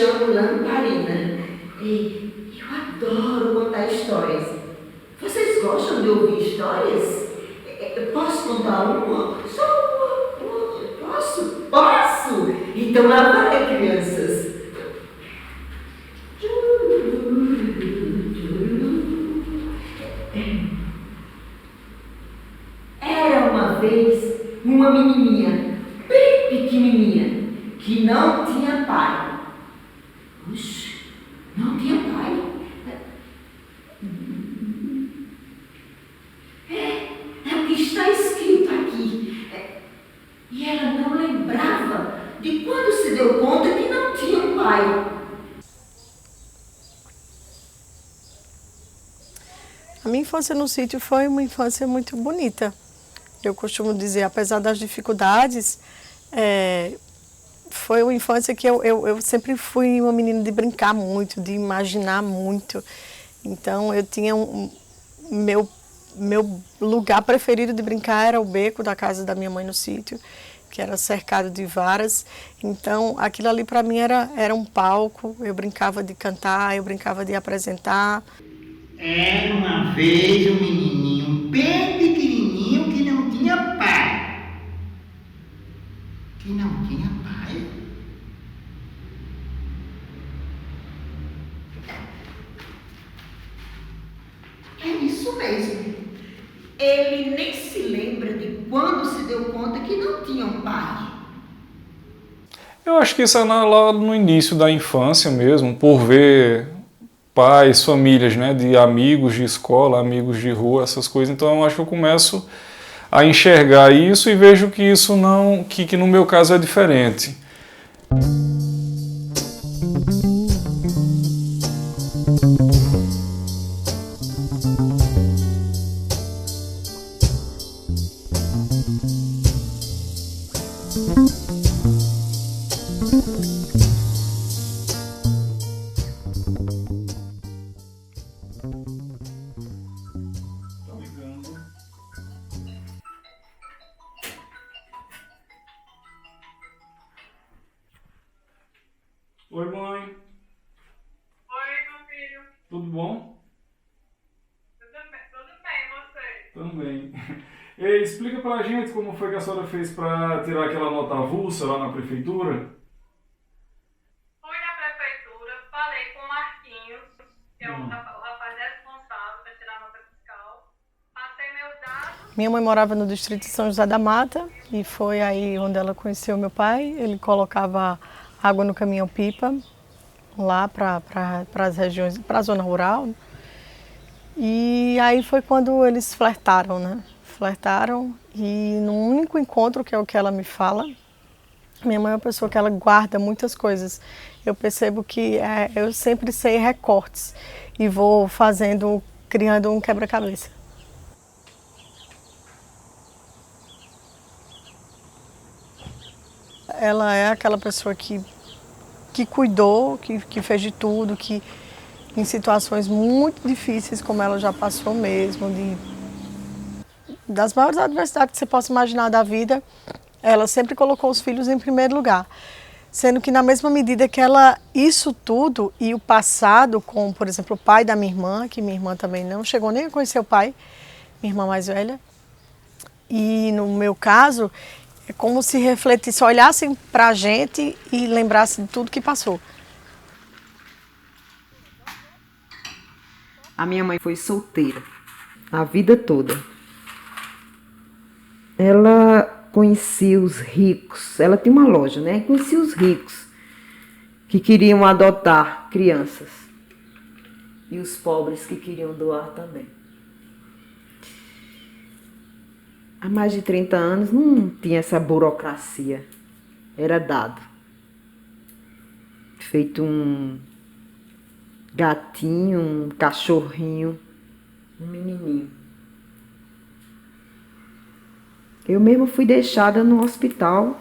chamo Lamparina e eu adoro contar histórias. Vocês gostam de ouvir histórias? Posso contar uma? Só uma? Posso? Posso! Então lá vai, crianças. Era uma vez uma menininha, bem pequenininha, que não tinha pai. Oxe, não tinha pai? É o que está escrito aqui. E ela não lembrava de quando se deu conta que não tinha um pai. A minha infância no sítio foi uma infância muito bonita. Eu costumo dizer, apesar das dificuldades, foi uma infância que eu sempre fui uma menina de brincar muito, de imaginar muito. Então eu tinha meu lugar preferido de brincar era o beco da casa da minha mãe no sítio, que era cercado de varas. Então aquilo ali para mim era um palco, eu brincava de cantar, eu brincava de apresentar. Era uma vez um menininho bem pequenininho que não tinha pai. Que não tinha pai? É isso mesmo. Ele nem se lembra de quando se deu conta que não tinha um pai. Eu acho que isso é lá no início da infância mesmo, por ver pais, famílias, né, de amigos de escola, amigos de rua, essas coisas. Então eu acho que eu começo a enxergar isso e vejo que isso não, que no meu caso é diferente. Oi, mãe. Oi, meu filho. Tudo bom? Tudo bem, você? Também. Ei, explica pra gente como foi que a senhora fez para tirar aquela nota avulsa lá na prefeitura. Fui na prefeitura, falei com o Marquinhos, que é o rapaz responsável para tirar a nota fiscal. Passei meus dados. Minha mãe morava no distrito de São José da Mata e foi aí onde ela conheceu meu pai. Ele colocava água no caminhão-pipa lá para as regiões, para a zona rural. E aí foi quando eles flertaram, né? Flertaram e no único encontro, que é o que ela me fala, minha mãe é uma pessoa que ela guarda muitas coisas. Eu percebo que eu sempre sei recortes e vou fazendo, criando um quebra-cabeça. Ela é aquela pessoa que cuidou, que fez de tudo, que em situações muito difíceis, como ela já passou mesmo, das maiores adversidades que você possa imaginar da vida, ela sempre colocou os filhos em primeiro lugar. Sendo que na mesma medida que ela, isso tudo e o passado, como por exemplo o pai da minha irmã, que minha irmã também não chegou nem a conhecer o pai, minha irmã mais velha, e no meu caso, é como se refletisse, olhassem para a gente e lembrassem de tudo que passou. A minha mãe foi solteira a vida toda. Ela conhecia os ricos, ela tinha uma loja, né? Conhecia os ricos que queriam adotar crianças e os pobres que queriam doar também. Há mais de 30 anos não tinha essa burocracia, era dado. Feito um gatinho, um cachorrinho, um menininho. Eu mesma fui deixada no hospital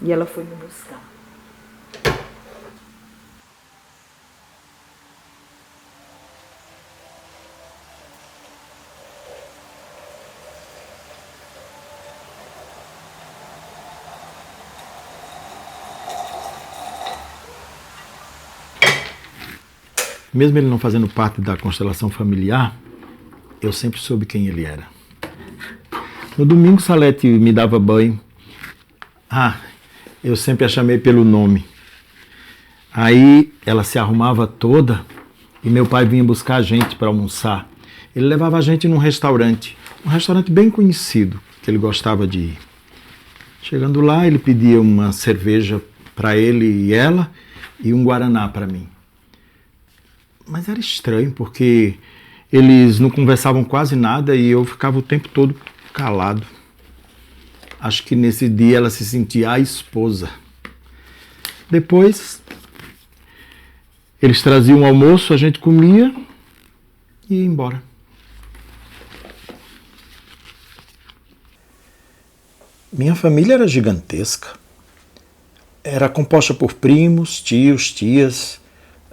e ela foi me buscar. Mesmo ele não fazendo parte da constelação familiar, eu sempre soube quem ele era. No domingo, Salete me dava banho. Eu sempre a chamei pelo nome. Aí ela se arrumava toda e meu pai vinha buscar a gente para almoçar. Ele levava a gente num restaurante bem conhecido, que ele gostava de ir. Chegando lá, ele pedia uma cerveja para ele e ela e um guaraná para mim. Mas era estranho, porque eles não conversavam quase nada e eu ficava o tempo todo calado. Acho que nesse dia ela se sentia a esposa. Depois, eles traziam o almoço, a gente comia e ia embora. Minha família era gigantesca. Era composta por primos, tios, tias,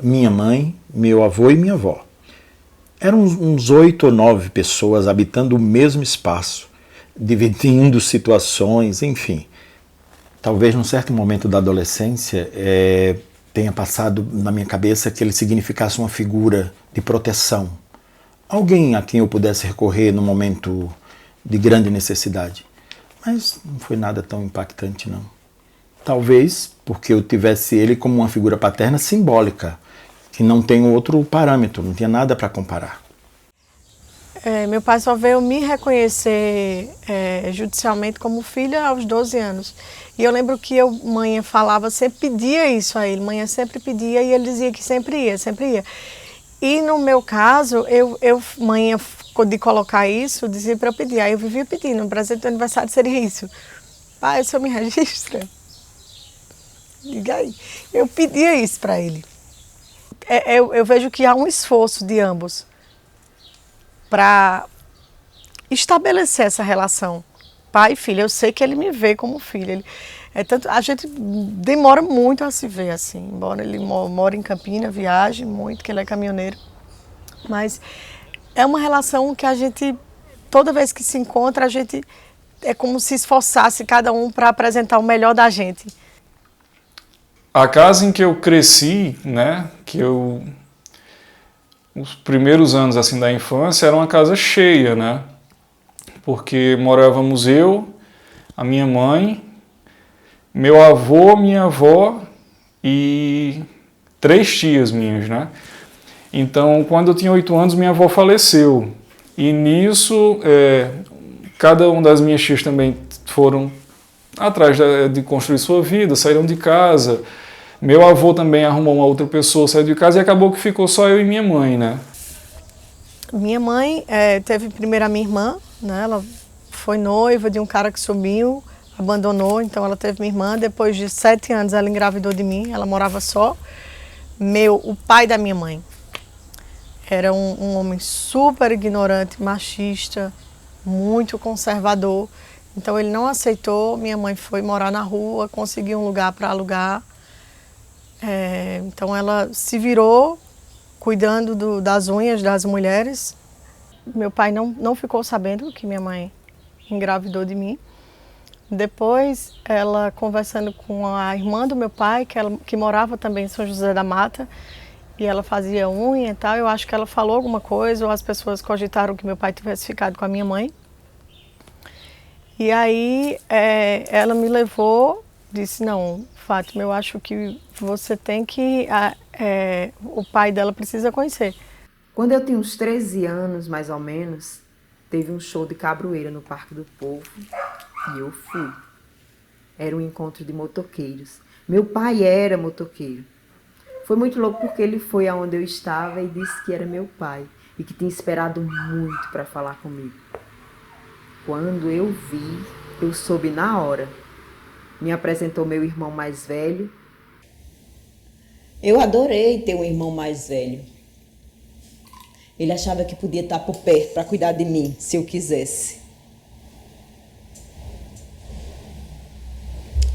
minha mãe, meu avô e minha avó. Eram uns 8 ou 9 pessoas habitando o mesmo espaço, dividindo situações, enfim. Talvez num certo momento da adolescência tenha passado na minha cabeça que ele significasse uma figura de proteção. Alguém a quem eu pudesse recorrer num momento de grande necessidade. Mas não foi nada tão impactante, não. Talvez porque eu tivesse ele como uma figura paterna simbólica, que não tem outro parâmetro, não tinha nada para comparar. Meu pai só veio me reconhecer judicialmente como filha aos 12 anos. E eu lembro que mãe falava, sempre pedia isso a ele, mãe sempre pedia e ele dizia que sempre ia, sempre ia. E no meu caso, mãe de colocar isso, dizia para eu pedir. Aí eu vivia pedindo, o presente do aniversário seria isso. Pai, o senhor me registra? Diga aí. Eu pedia isso para ele. Eu vejo que há um esforço de ambos para estabelecer essa relação pai e filho. Eu sei que ele me vê como filho. A gente demora muito a se ver assim, embora ele mora em Campina, viaje muito, que ele é caminhoneiro. Mas é uma relação que a gente, toda vez que se encontra, a gente é como se esforçasse cada um para apresentar o melhor da gente. A casa em que eu cresci, né, os primeiros anos assim da infância era uma casa cheia, né, porque morávamos eu, a minha mãe, meu avô, minha avó e 3 tias minhas, né. Então, quando eu tinha 8 anos, minha avó faleceu e nisso cada uma das minhas tias também foram atrás de construir sua vida, saíram de casa. Meu avô também arrumou uma outra pessoa, saiu de casa e acabou que ficou só eu e minha mãe, né? Minha mãe teve primeiro a minha irmã, né? Ela foi noiva de um cara que sumiu, abandonou, então ela teve minha irmã. Depois de 7 anos ela engravidou de mim, ela morava só. O pai da minha mãe era um homem super ignorante, machista, muito conservador. Então ele não aceitou, minha mãe foi morar na rua, conseguiu um lugar para alugar. Então ela se virou cuidando das unhas das mulheres. Meu pai não ficou sabendo que minha mãe engravidou de mim. Depois ela conversando com a irmã do meu pai, que morava também em São José da Mata, e ela fazia unha e tal, eu acho que ela falou alguma coisa, ou as pessoas cogitaram que meu pai tivesse ficado com a minha mãe. E aí ela me levou, disse, não, Fátima, eu acho que você tem que... o pai dela precisa conhecer. Quando eu tinha uns 13 anos, mais ou menos, teve um show de cabroeira no Parque do Povo e eu fui. Era um encontro de motoqueiros. Meu pai era motoqueiro. Foi muito louco porque ele foi aonde eu estava e disse que era meu pai e que tinha esperado muito para falar comigo. Quando eu vi, eu soube na hora. Me apresentou meu irmão mais velho. Eu adorei ter um irmão mais velho. Ele achava que podia estar por perto para cuidar de mim, se eu quisesse.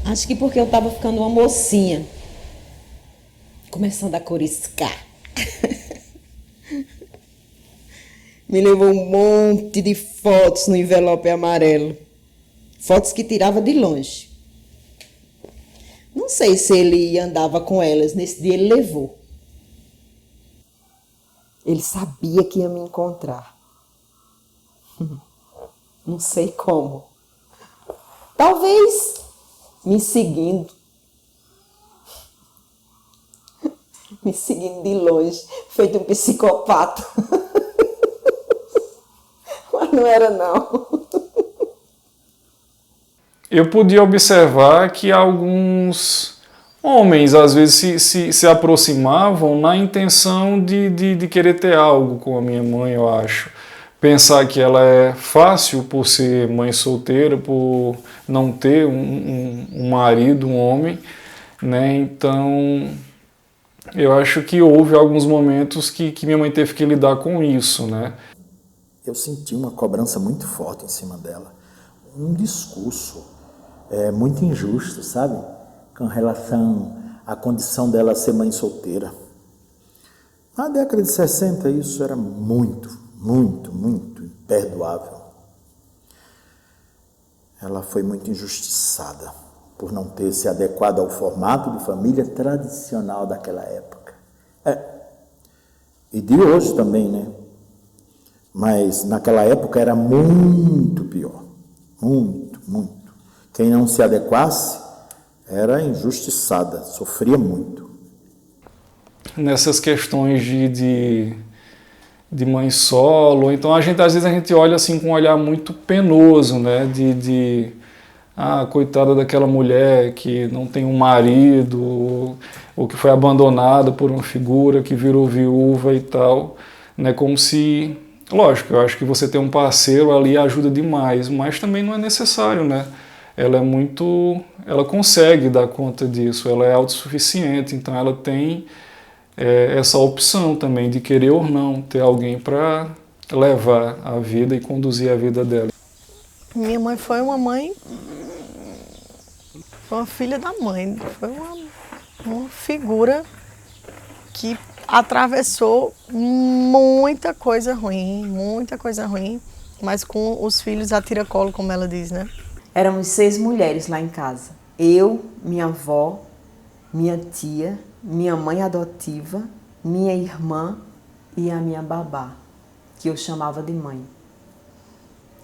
Acho que porque eu estava ficando uma mocinha, começando a coriscar. Me levou um monte de fotos no envelope amarelo. Fotos que tirava de longe. Não sei se ele andava com elas, nesse dia ele levou. Ele sabia que ia me encontrar. Não sei como. Talvez me seguindo. Me seguindo de longe, feito um psicopata. Mas não era, não. Eu podia observar que alguns homens, às vezes, se aproximavam na intenção de querer ter algo com a minha mãe, eu acho. Pensar que ela é fácil por ser mãe solteira, por não ter um marido, um homem, né? Então, eu acho que houve alguns momentos que minha mãe teve que lidar com isso, né? Eu senti uma cobrança muito forte em cima dela. Um discurso muito injusto, sabe? Com relação à condição dela ser mãe solteira. Na década de 60 isso era muito imperdoável. Ela foi muito injustiçada por não ter se adequado ao formato de família tradicional daquela época. E de hoje também, né? Mas naquela época era muito pior. Muito. Quem não se adequasse era injustiçada, sofria muito. Nessas questões de mãe solo, então às vezes a gente olha assim com um olhar muito penoso, né? Coitada daquela mulher que não tem um marido, ou que foi abandonada por uma figura que virou viúva e tal, né? Como se, lógico, eu acho que você ter um parceiro ali ajuda demais, mas também não é necessário, né? Ela consegue dar conta disso, ela é autossuficiente, então ela tem essa opção também de querer ou não ter alguém para levar a vida e conduzir a vida dela. Minha mãe foi uma filha da mãe, foi uma figura que atravessou muita coisa ruim, mas com os filhos a tiracolo, como ela diz, né? Éramos 6 mulheres lá em casa. Eu, minha avó, minha tia, minha mãe adotiva, minha irmã e a minha babá, que eu chamava de mãe.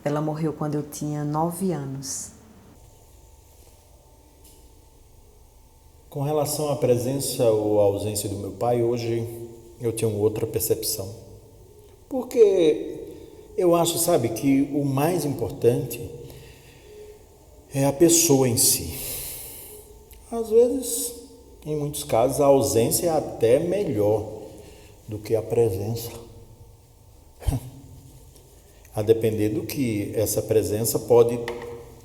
Ela morreu quando eu tinha 9 anos. Com relação à presença ou à ausência do meu pai, hoje eu tenho outra percepção. Porque eu acho, sabe, que o mais importante é a pessoa em si. Às vezes, em muitos casos, a ausência é até melhor do que a presença. A depender do que essa presença pode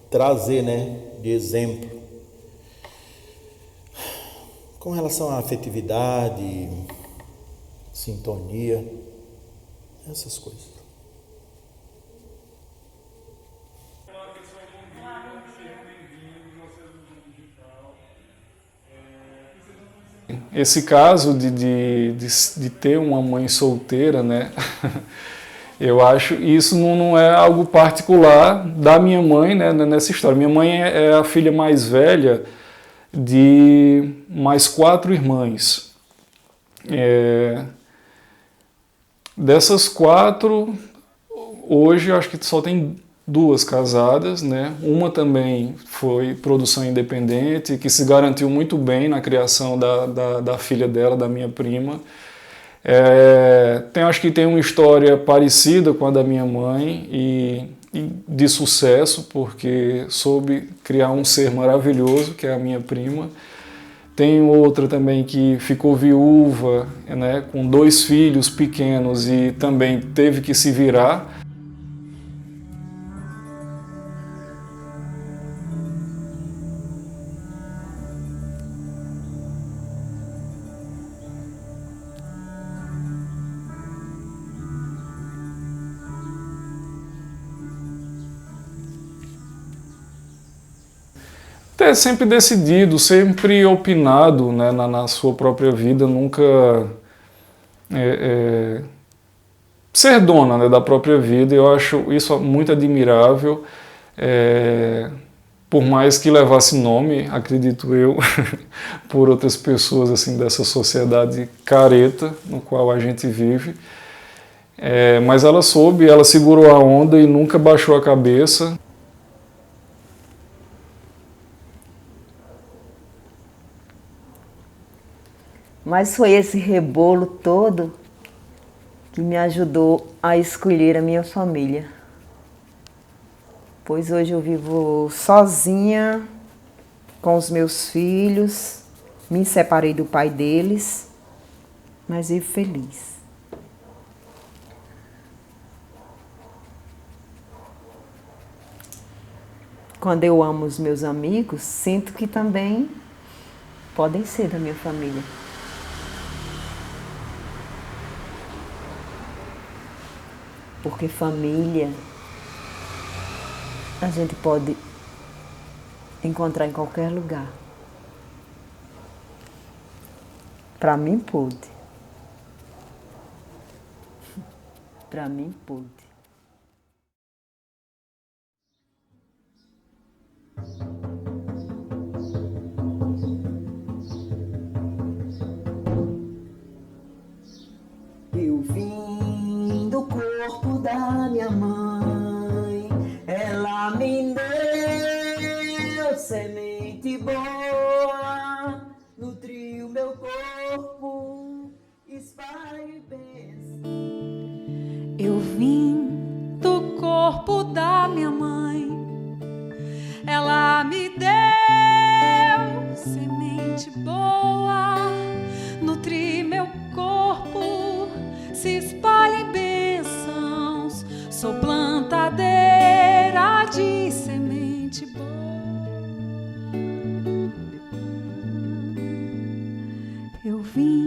trazer, né, de exemplo. Com relação à afetividade, sintonia, essas coisas. Esse caso de ter uma mãe solteira, né? Eu acho que isso não é algo particular da minha mãe, né, nessa história. Minha mãe é a filha mais velha de mais 4 irmãs. Dessas 4, hoje eu acho que só tem 2 casadas, né? Uma também foi produção independente, que se garantiu muito bem na criação da filha dela, da minha prima. Acho que tem uma história parecida com a da minha mãe e de sucesso, porque soube criar um ser maravilhoso, que é a minha prima. Tem outra também que ficou viúva, né, com 2 filhos pequenos e também teve que se virar. Ter sempre decidido, sempre opinado, né, na sua própria vida, nunca ser dona, né, da própria vida. Eu acho isso muito admirável, por mais que levasse nome, acredito eu, por outras pessoas assim dessa sociedade careta no qual a gente vive. Mas ela soube, ela segurou a onda e nunca baixou a cabeça. Mas foi esse rebolo todo que me ajudou a escolher a minha família. Pois hoje eu vivo sozinha com os meus filhos, me separei do pai deles, mas vivo feliz. Quando eu amo os meus amigos, sinto que também podem ser da minha família. Porque família a gente pode encontrar em qualquer lugar. Para mim, pôde. Para mim, pôde. Eu vim do corpo da minha mãe, ela me deu semente boa, nutriu meu corpo, espalhe bênção. Eu vim do corpo da minha mãe, ela me deu semente boa, nutri meu corpo, se espalha em bênçãos, sou plantadeira de semente boa. Eu vim